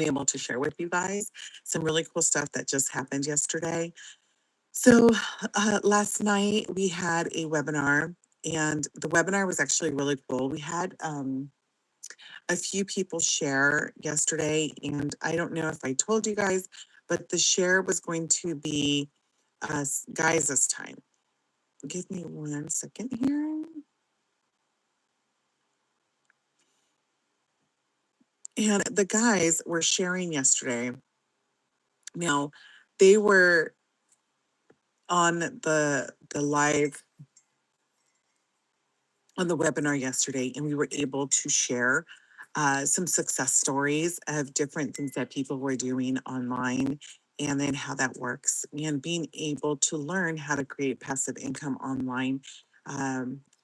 able to share with you guys some really cool stuff that just happened yesterday. So, last night we had a webinar, and the webinar was actually really cool. We had a few people share yesterday, and I don't know if I told you guys, but the share was going to be guys this time. Give me 1 second here. And the guys were sharing yesterday. Now, they were on the live on the webinar yesterday, and we were able to share some success stories of different things that people were doing online, and then how that works, and being able to learn how to create passive income online.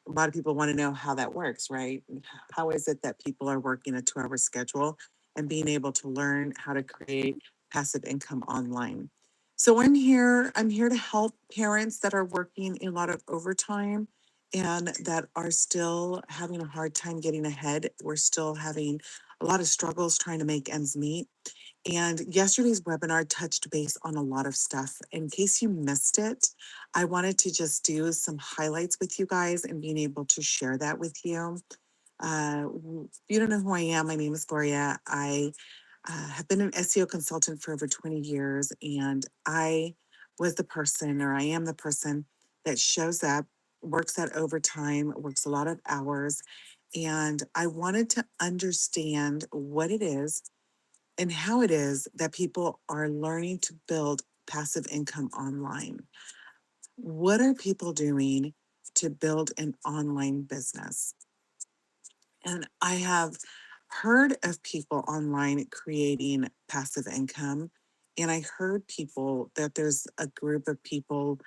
A lot of people want to know how that works, right? How is it that people are working a 2-hour schedule and being able to learn how to create passive income online? So I'm here to help parents that are working a lot of overtime and that are still having a hard time getting ahead. We're still having a lot of struggles trying to make ends meet. And yesterday's webinar touched base on a lot of stuff. In case you missed it, I wanted to just do some highlights with you guys and being able to share that with you. If you don't know who I am, my name is Gloria. I have been an SEO consultant for over 20 years, and I was the person, or I am the person that shows up, works that overtime, works a lot of hours. And I wanted to understand what it is and how it is that people are learning to build passive income online. What are people doing to build an online business? And I have heard of people online creating passive income. And I heard people that there's a group of people,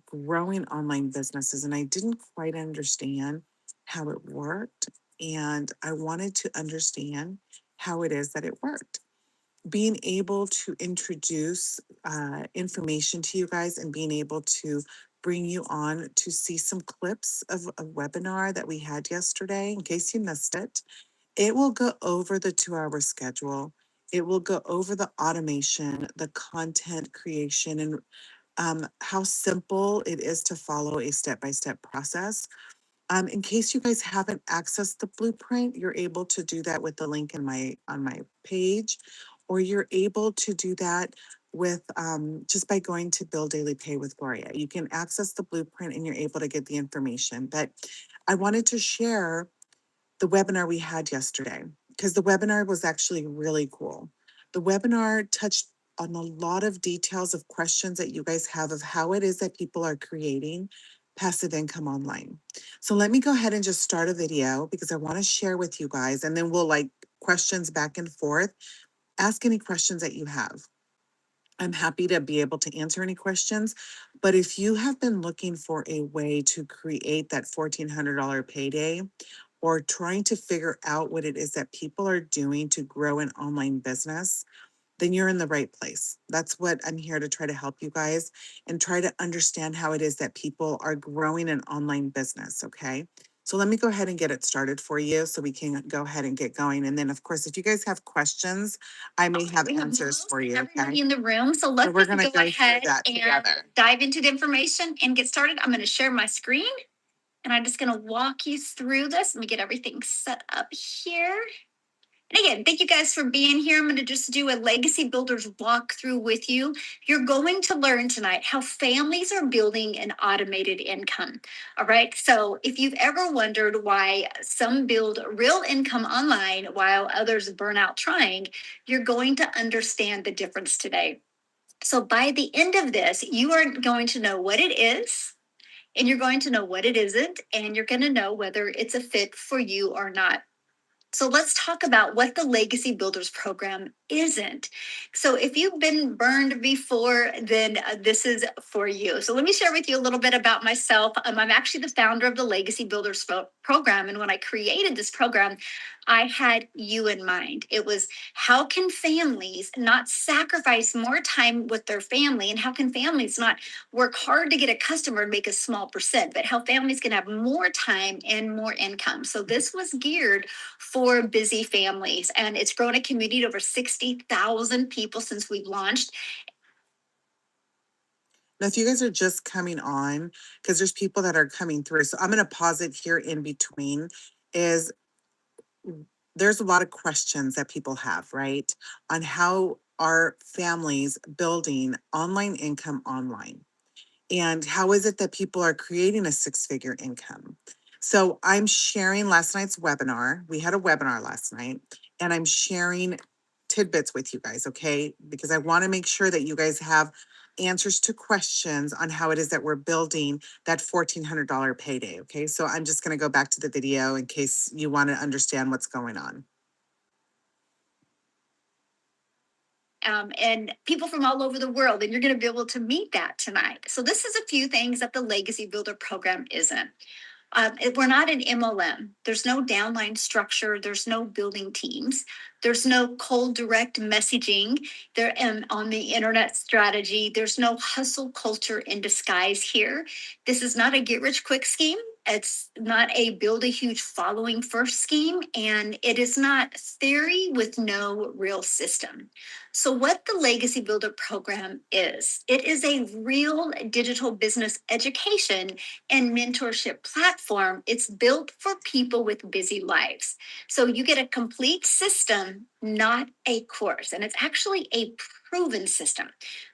growing online businesses. And I didn't quite understand how it worked. And I wanted to understand how it is that it worked. Being able to introduce information to you guys and being able to bring you on to see some clips of a webinar that we had yesterday, in case you missed it. It will go over the 2-hour schedule. It will go over the automation, the content creation, and how simple it is to follow a step-by-step process. In case you guys haven't accessed the blueprint, you're able to do that with the link in my on my page, or you're able to do that with just by going to Build Daily Pay with Gloria. You can access the blueprint and you're able to get the information. But I wanted to share the webinar we had yesterday because the webinar was actually really cool. The webinar touched on a lot of details of questions that you guys have of how it is that people are creating passive income online. So let me go ahead and just start a video because I want to share with you guys, and then we'll like questions back and forth. Ask any questions that you have. I'm happy to be able to answer any questions. But if you have been looking for a way to create that $1,400 payday, or trying to figure out what it is that people are doing to grow an online business, then you're in the right place. That's what I'm here to try to help you guys and try to understand how it is that people are growing an online business. Okay. So let me go ahead and get it started for you so we can go ahead and get going. And then, of course, if you guys have questions, I may have We have answers most for you. everybody Okay. in the room. So let's we're gonna go go through ahead that and together. dive into the information and get started. I'm going to share my screen and I'm just going to walk you through this. Let me get everything set up here. And again, thank you guys for being here. I'm going to just do a Legacy Builders walkthrough with you. You're going to learn tonight how families are building an automated income. All right. So if you've ever wondered why some build real income online while others burn out trying, you're going to understand the difference today. So by the end of this, you are going to know what it is, and you're going to know what it isn't, and you're going to know whether it's a fit for you or not. So let's talk about what the Legacy Builders program isn't. So if you've been burned before, then this is for you. So let me share with you a little bit about myself. I'm actually the founder of the Legacy Builders program. And when I created this program, I had you in mind. It was, how can families not sacrifice more time with their family? And how can families not work hard to get a customer and make a small percent, but how families can have more time and more income? So this was geared for busy families, and it's grown a community of over 60,000 people since we've launched. Now, if you guys are just coming on, because there's people that are coming through, so I'm going to pause it here in between, is there's a lot of questions that people have, right? On how are families building online income online? And how is it that people are creating a six-figure income? So I'm sharing last night's webinar. We had a webinar last night, and I'm sharing tidbits with you guys, okay? Because I want to make sure that you guys have answers to questions on how it is that we're building that $1,400 payday, okay? So I'm just going to go back to the video in case you want to understand what's going on. And people from all over the world, and you're going to be able to meet that tonight. So this is a few things that the Legacy Builder program isn't. We're not an MLM. There's no downline structure. There's no building teams. There's no cold direct messaging there on the internet strategy. There's no hustle culture in disguise here. This is not a get rich quick scheme. It's not a build a huge following first scheme, and it is not theory with no real system. So what the Legacy Builder program is, it is a real digital business education and mentorship platform. It's built for people with busy lives. So you get a complete system, not a course. And it's actually a proven system.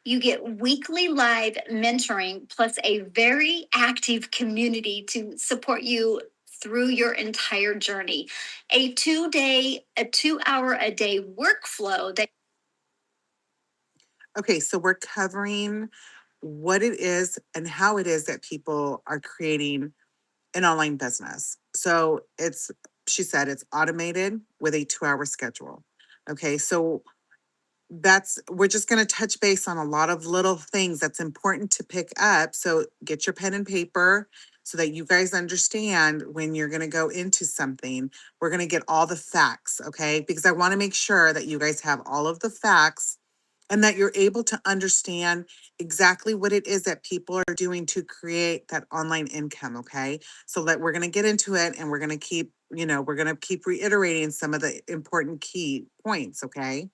You get weekly live mentoring plus a very active community to support you through your entire journey. A 2 hour a day workflow that. Okay, so we're covering what it is and how it is that people are creating an online business. So she said it's automated with a 2 hour schedule. Okay, so we're just going to touch base on a lot of little things that's important to pick up. So get your pen and paper so that you guys understand when you're going to go into something. We're going to get all the facts, okay? Because I want to make sure that you guys have all of the facts and that you're able to understand exactly what it is that people are doing to create that online income, okay? So that we're going to get into it, and we're going to keep, we're going to keep reiterating some of the important key points, okay?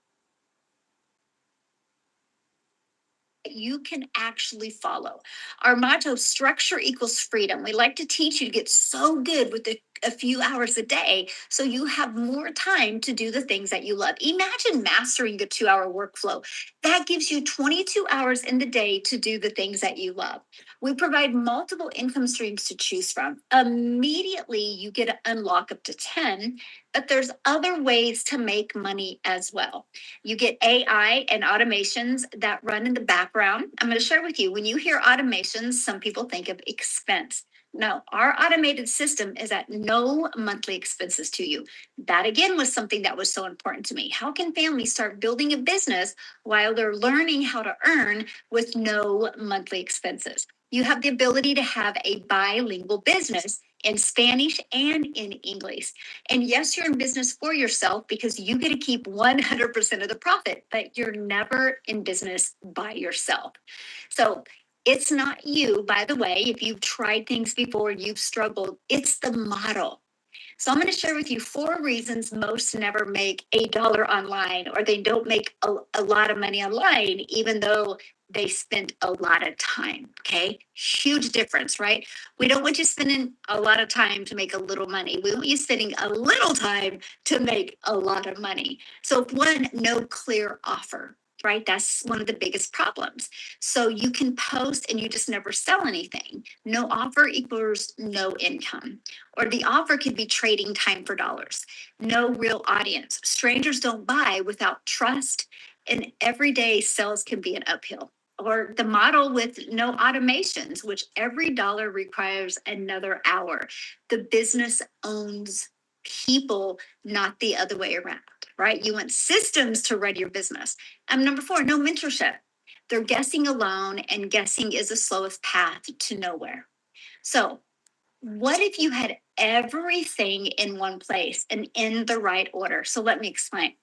You can actually follow. Our motto, structure equals freedom. We like to teach you to get so good with a few hours a day so you have more time to do the things that you love. Imagine mastering a 2 hour workflow. That gives you 22 hours in the day to do the things that you love. We provide multiple income streams to choose from. Immediately, you get to unlock up to 10, but there's other ways to make money as well. You get AI and automations that run in the background. I'm going to share with you, when you hear automations, some people think of expense. No, our automated system is at no monthly expenses to you. That again was something that was so important to me. How can families start building a business while they're learning how to earn with no monthly expenses? You have the ability to have a bilingual business in Spanish and in English. And yes, you're in business for yourself because you get to keep 100% of the profit, but you're never in business by yourself. So it's not you, by the way, if you've tried things before, you've struggled, it's the model. So I'm going to share with you 4 reasons most never make $1 online, or they don't make a lot of money online, even though they spent a lot of time. Okay. Huge difference, right? We don't want you spending a lot of time to make a little money. We want you spending a little time to make a lot of money. So, one, no clear offer, right? That's one of the biggest problems. So you can post and you just never sell anything. No offer equals no income. Or the offer could be trading time for dollars. No real audience. Strangers don't buy without trust, and everyday sales can be an uphill. Or the model with no automations, which every dollar requires another hour. The business owns people, not the other way around, right? You want systems to run your business. Number 4, no mentorship. They're guessing alone, and guessing is the slowest path to nowhere. So, what if you had everything in one place and in the right order. So let me explain.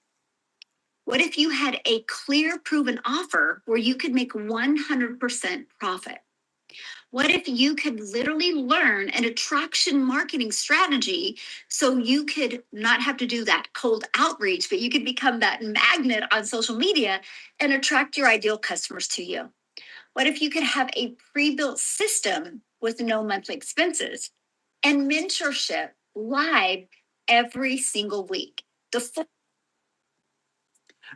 What if you had a clear, proven offer where you could make 100% profit? What if you could literally learn an attraction marketing strategy so you could not have to do that cold outreach, but you could become that magnet on social media and attract your ideal customers to you? What if you could have a pre built system with no monthly expenses and mentorship live every single week? The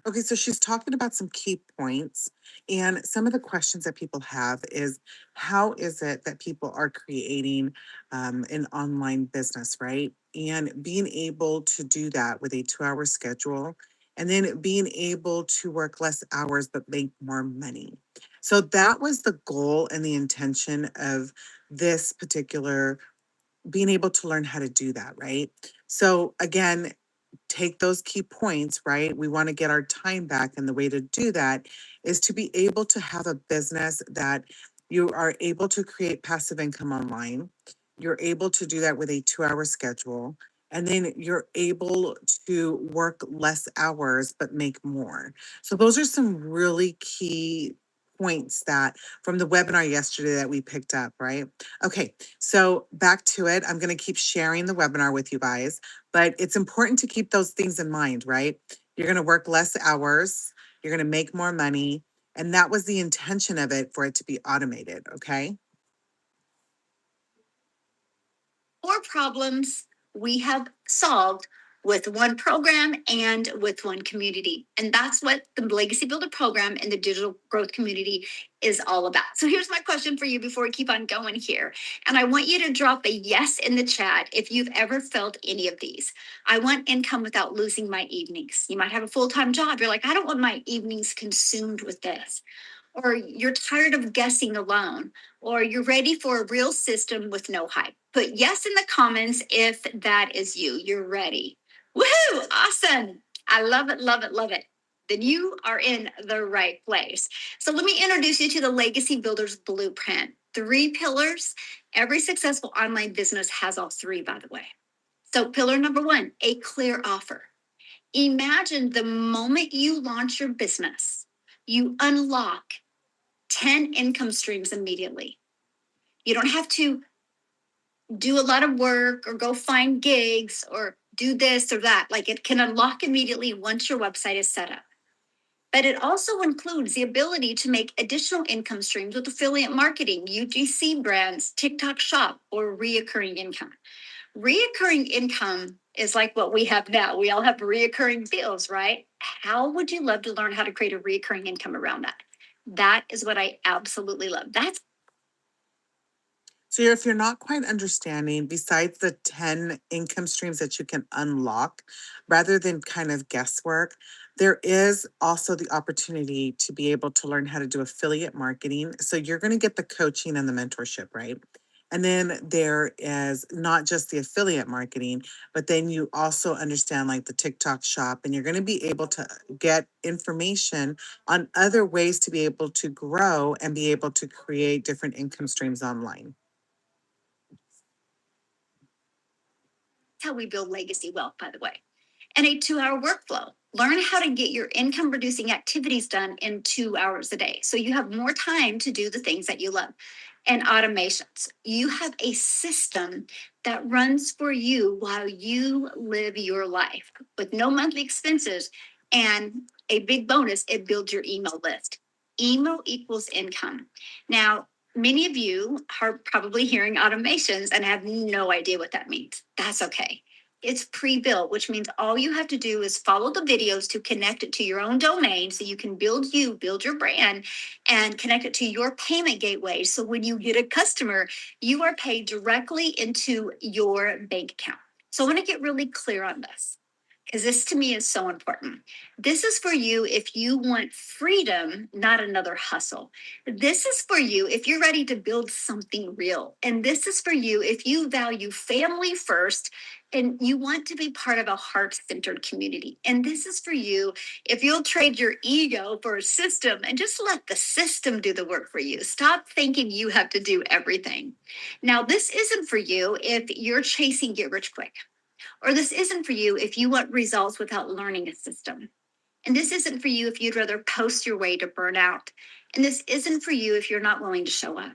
Okay, so she's talking about some key points. And some of the questions that people have is how is it that people are creating an online business, right? And being able to do that with a 2 hour schedule and then being able to work less hours but make more money. So that was the goal and the intention of this particular being able to learn how to do that, right? So again, take those key points, right? We want to get our time back. And the way to do that is to be able to have a business that you are able to create passive income online. You're able to do that with a 2 hour schedule. And then you're able to work less hours but make more. So, those are some really key points that from the webinar yesterday that we picked up, right? Okay, so back to it. I'm going to keep sharing the webinar with you guys. But it's important to keep those things in mind, right? You're going to work less hours, you're going to make more money. And that was the intention of it for it to be automated. Okay. four problems we have solved with one program and with one community. And that's what the Legacy Builder program and the digital growth community is all about. So here's my question for you before we keep on going here. And I want you to drop a yes in the chat if you've ever felt any of these. I want income without losing my evenings. You might have a full-time job. You're like, I don't want my evenings consumed with this. Or you're tired of guessing alone, or you're ready for a real system with no hype. Put yes in the comments if that is you. You're ready. Woohoo! Awesome. I love it, love it, love it. Then you are in the right place. So let me introduce you to the Legacy Builders Blueprint. 3 pillars. Every successful online business has all 3, by the way. So, pillar number 1, a clear offer. Imagine the moment you launch your business, you unlock 10 income streams immediately. You don't have to do a lot of work or go find gigs or do this or that. Like, it can unlock immediately once your website is set up. But it also includes the ability to make additional income streams with affiliate marketing, UGC brands, TikTok shop, or reoccurring income. Reoccurring income is like what we have now. We all have reoccurring bills, right? How would you love to learn how to create a reoccurring income around that? That is what I absolutely love. That's So if you're not quite understanding, besides the 10 income streams that you can unlock, rather than kind of guesswork, there is also the opportunity to be able to learn how to do affiliate marketing. So you're going to get the coaching and the mentorship, right? And then there is not just the affiliate marketing, but then you also understand like the TikTok shop, and you're going to be able to get information on other ways to be able to grow and be able to create different income streams online. how we build legacy wealth, by the way. And a 2-hour workflow. Learn how to get your income producing activities done in 2 hours a day. So you have more time to do the things that you love. And automations. You have a system that runs for you while you live your life with no monthly expenses. And a big bonus, it builds your email list. Email equals income. Now, many of you are probably hearing automations and have no idea what that means. That's okay. It's pre-built, which means all you have to do is follow the videos to connect it to your own domain so you can build your brand, and connect it to your payment gateway. So when you get a customer, you are paid directly into your bank account. So I want to get really clear on this, because this to me is so important. This is for you if you want freedom, not another hustle. This is for you if you're ready to build something real. And this is for you if you value family first And you want to be part of a heart-centered community. And this is for you if you'll trade your ego for a system and just let the system do the work for you. Stop thinking you have to do everything. Now, this isn't for you if you're chasing get rich quick, or this isn't for you if you want results without learning a system. And this isn't for you if you'd rather post your way to burnout. And this isn't for you if you're not willing to show up.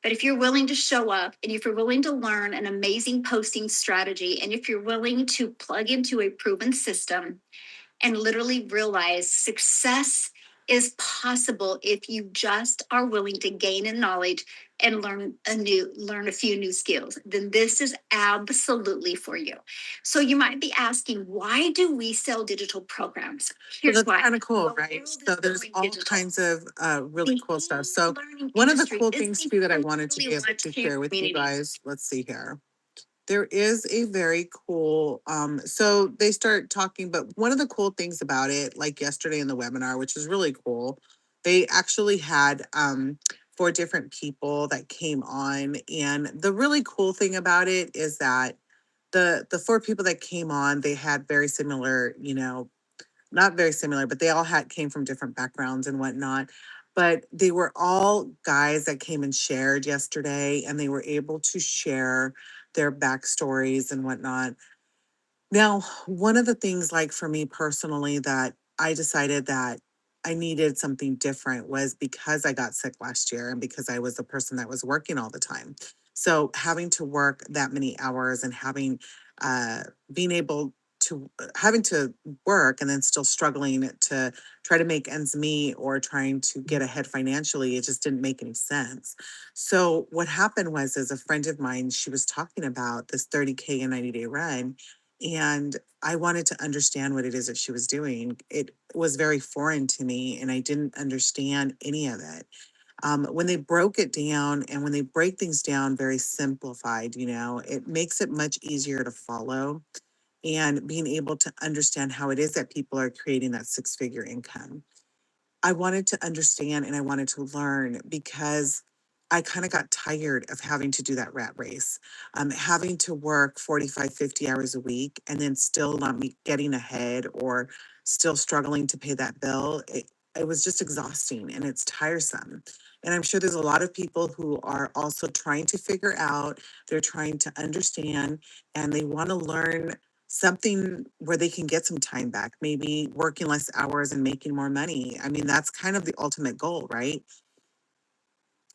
But if you're willing to show up and if you're willing to learn an amazing posting strategy, and if you're willing to plug into a proven system and literally realize success is possible if you just are willing to gain in knowledge and learn a few new skills, then this is absolutely for you. So you might be asking, why do we sell digital programs? So Here's that's why. kind of cool, The right? world So is there's going all digital. kinds of really The cool stuff. So e-learning one of the industry cool is things too that I wanted to be able completely to share with you community. guys, let's see here. There is a very cool, so they start talking, but one of the cool things about it, like yesterday in the webinar, which is really cool, they actually had 4 different people that came on. And the really cool thing about it is that the 4 people that came on, they had very similar, not very similar, but they all had came from different backgrounds and whatnot. But they were all guys that came and shared yesterday, and they were able to share their backstories and whatnot. Now, one of the things, like for me personally, that I decided that I needed something different was because I got sick last year and because I was the person that was working all the time. So having to work that many hours and uh, being able having to work and then still struggling to try to make ends meet or trying to get ahead financially, it just didn't make any sense. So what happened was, as a friend of mine, she was talking about this 30K and 90-day run, and I wanted to understand what it is that she was doing. It was very foreign to me, and I didn't understand any of it. When they broke it down and when they break things down very simplified, it makes it much easier to follow and being able to understand how it is that people are creating that 6-figure income. I wanted to understand and I wanted to learn because I kind of got tired of having to do that rat race, having to work 45, 50 hours a week and then still not be getting ahead or still struggling to pay that bill. It was just exhausting and it's tiresome. And I'm sure there's a lot of people who are also trying to figure out, they're trying to understand, and they want to learn something where they can get some time back, maybe working less hours and making more money. I mean, that's kind of the ultimate goal, right?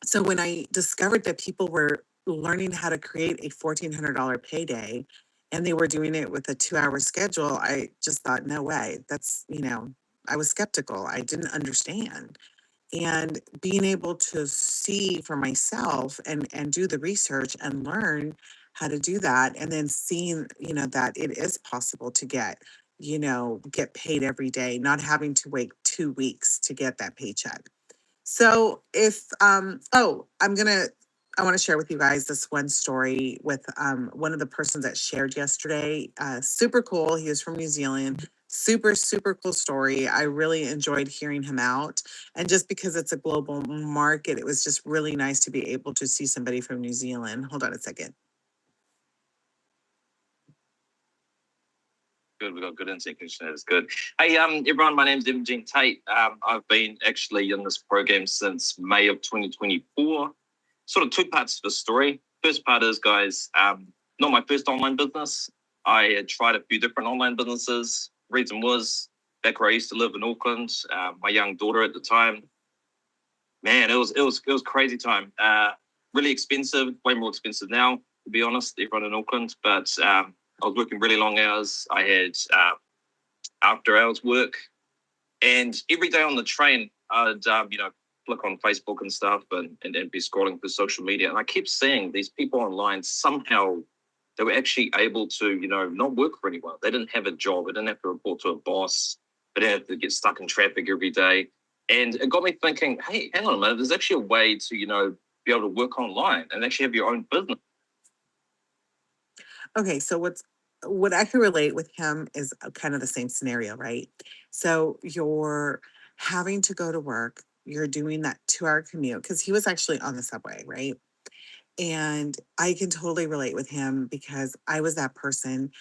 So when I discovered that people were learning how to create a $1,400 payday and they were doing it with a 2-hour schedule, I just thought, no way. I was skeptical. I didn't understand. And being able to see for myself and do the research and learn how to do that, and then seeing, that it is possible to get paid every day, not having to wait 2 weeks to get that paycheck. So if I want to share with you guys this one story with one of the persons that shared yesterday. Super cool. He was from New Zealand. Super, super cool story. I really enjoyed hearing him out. And just because it's a global market, it was just really nice to be able to see somebody from New Zealand. Hold on a second. Good, we've got good instinct conditioner. That's good. Hey, everyone, my name's Imogen Tate. I've been actually in this program since May of 2024. Sort of 2 parts to the story. First part is, guys, not my first online business. I had tried a few different online businesses. Reason was, back where I used to live in Auckland, my young daughter at the time, man, it was crazy time. Really expensive, way more expensive now, to be honest, everyone in Auckland. But I was working really long hours. I had after hours work, and every day on the train, I'd flick on Facebook and stuff, and be scrolling through social media, and I kept seeing these people online. Somehow they were actually able to not work for anyone. They didn't have a job. They didn't have to report to a boss. They didn't have to get stuck in traffic every day. And it got me thinking, hey, hang on a minute, there's actually a way to be able to work online and actually have your own business. Okay, so what I can relate with him is kind of the same scenario, right? So you're having to go to work, you're doing that 2-hour commute because he was actually on the subway, right? And I can totally relate with him because I was that person.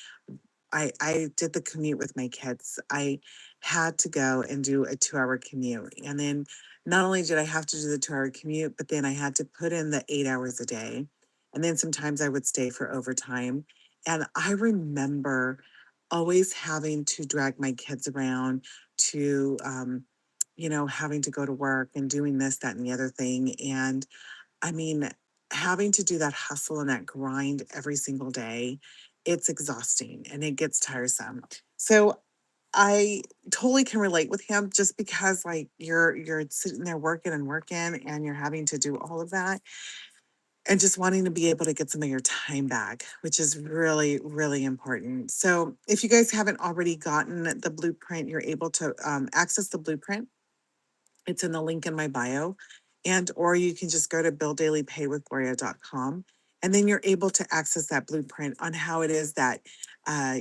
I did the commute with my kids. I had to go and do a 2 hour commute. And then not only did I have to do the 2 hour commute, but then I had to put in the 8 hours a day. And then sometimes I would stay for overtime. And I remember always having to drag my kids around to, having to go to work and doing this, that, and the other thing. And I mean, having to do that hustle and that grind every single day, it's exhausting and it gets tiresome. So I totally can relate with him just because like you're sitting there working and working and you're having to do all of that and just wanting to be able to get some of your time back, which is really, really important. So if you guys haven't already gotten the blueprint, you're able to access the blueprint. It's in the link in my bio. And or you can just go to builddailypaywithgloria.com and then you're able to access that blueprint on how it is that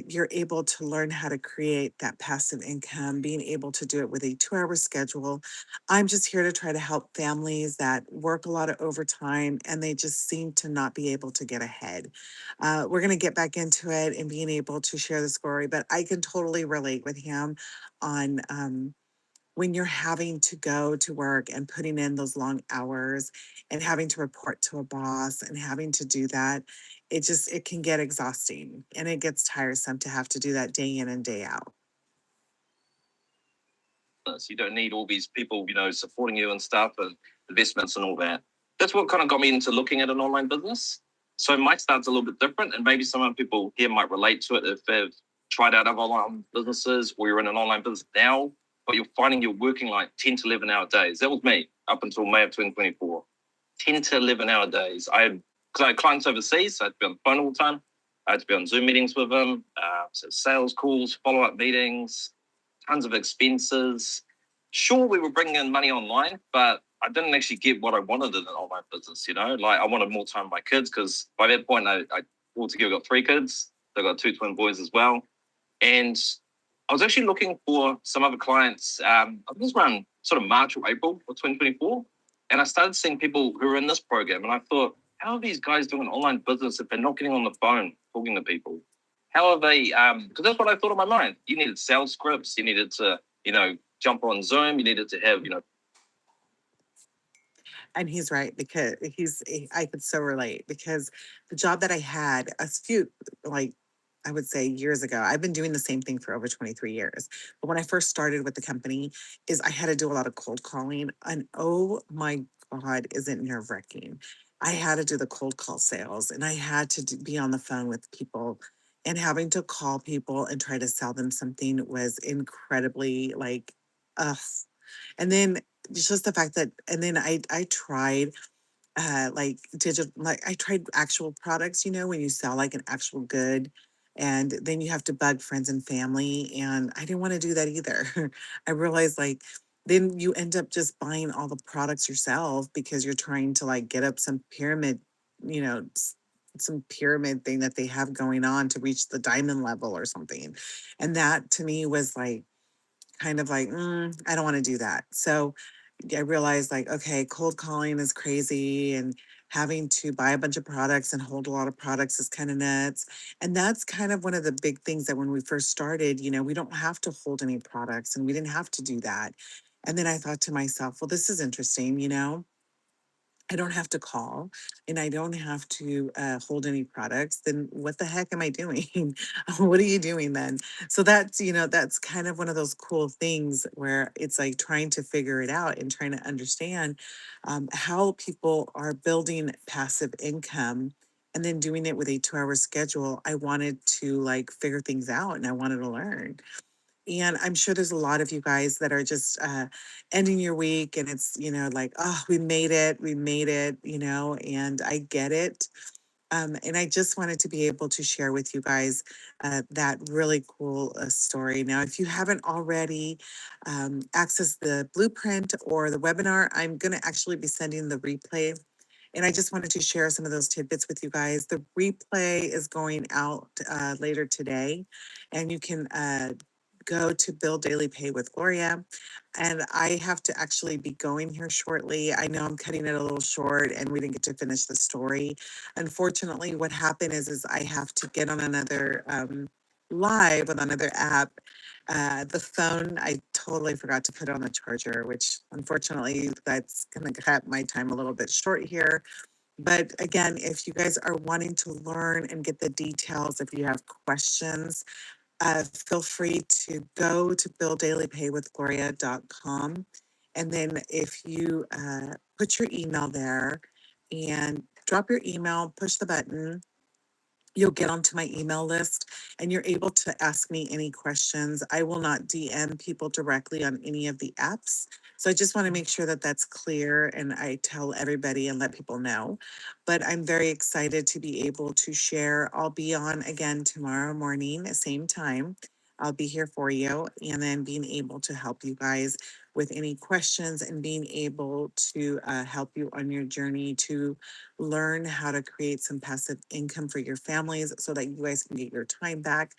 you're able to learn how to create that passive income, being able to do it with a 2 hour schedule. I'm just here to try to help families that work a lot of overtime and they just seem to not be able to get ahead. We're going to get back into it and being able to share the story, but I can totally relate with him on when you're having to go to work and putting in those long hours and having to report to a boss and having to do that, it can get exhausting and it gets tiresome to have to do that day in and day out. You don't need all these people, supporting you and stuff and investments and all that. That's what kind of got me into looking at an online business. So my start's a little bit different, and maybe some other people here might relate to it if they've tried out other online businesses or you're in an online business now, but you're finding you're working like 10 to 11 hour days. That was me up until May of 2024. 10 to 11 hour days. Because I had clients overseas, so I had to be on the phone all the time. I had to be on Zoom meetings with them, so sales calls, follow-up meetings, tons of expenses. Sure, we were bringing in money online, but I didn't actually get what I wanted in an online business. Like I wanted more time with my kids because by that point I altogether got 3 kids. I got 2 twin boys as well, and I was actually looking for some other clients. I think it was around sort of March or April of 2024, and I started seeing people who were in this program, and I thought, how are these guys doing an online business if they're not getting on the phone talking to people? How are they? Because that's what I thought in my mind. You needed sales scripts. You needed to, jump on Zoom. You needed to have, And he's right because I could so relate because the job that I had a few, like I would say years ago, I've been doing the same thing for over 23 years. But when I first started with the company, is I had to do a lot of cold calling. And oh my God, is it nerve wracking? I had to do the cold call sales and I had to be on the phone with people and having to call people and try to sell them something was incredibly like, ugh. And then just the fact that, and then I tried like digital, like I tried actual products, when you sell like an actual good and then you have to bug friends and family. And I didn't want to do that either. I realized like, then you end up just buying all the products yourself because you're trying to like get up some pyramid, you know, some pyramid thing that they have going on to reach the diamond level or something. And that to me was like, kind of like, I don't want to do that. So I realized like, okay, cold calling is crazy and having to buy a bunch of products and hold a lot of products is kind of nuts. And that's kind of one of the big things that when we first started, we don't have to hold any products and we didn't have to do that. And then I thought to myself, well, this is interesting, I don't have to call and I don't have to hold any products, then what the heck am I doing? What are you doing then? So that's kind of one of those cool things where it's like trying to figure it out and trying to understand how people are building passive income and then doing it with a 2 hour schedule. I wanted to like figure things out and I wanted to learn. And I'm sure there's a lot of you guys that are just ending your week and it's, like, oh, we made it, and I get it. And I just wanted to be able to share with you guys that really cool story. Now, if you haven't already accessed the blueprint or the webinar, I'm going to actually be sending the replay. And I just wanted to share some of those tidbits with you guys. The replay is going out later today, and you can go to Build Daily Pay with Gloria. And I have to actually be going here shortly. I know I'm cutting it a little short and we didn't get to finish the story. Unfortunately, what happened is I have to get on another live with another app. The phone, I totally forgot to put on the charger, which unfortunately that's going to cut my time a little bit short here. But again, if you guys are wanting to learn and get the details, if you have questions, feel free to go to builddailypaywithgloria.com. And then if you put your email there and drop your email, push the button, you'll get onto my email list and you're able to ask me any questions. I will not DM people directly on any of the apps. So I just want to make sure that that's clear and I tell everybody and let people know. But I'm very excited to be able to share. I'll be on again tomorrow morning, same time. I'll be here for you and then being able to help you guys with any questions and being able to help you on your journey to learn how to create some passive income for your families so that you guys can get your time back.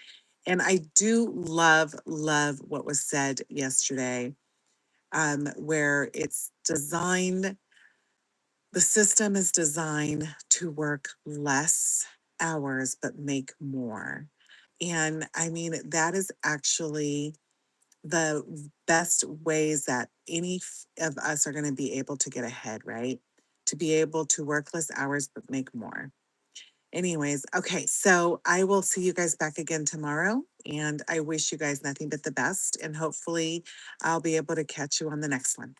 And I do love what was said yesterday, where it's designed, the system is designed to work less hours but make more. And I mean, that is actually the best ways that any of us are going to be able to get ahead, right? To be able to work less hours but make more. Anyways, okay, so I will see you guys back again tomorrow, and I wish you guys nothing but the best, and hopefully I'll be able to catch you on the next one.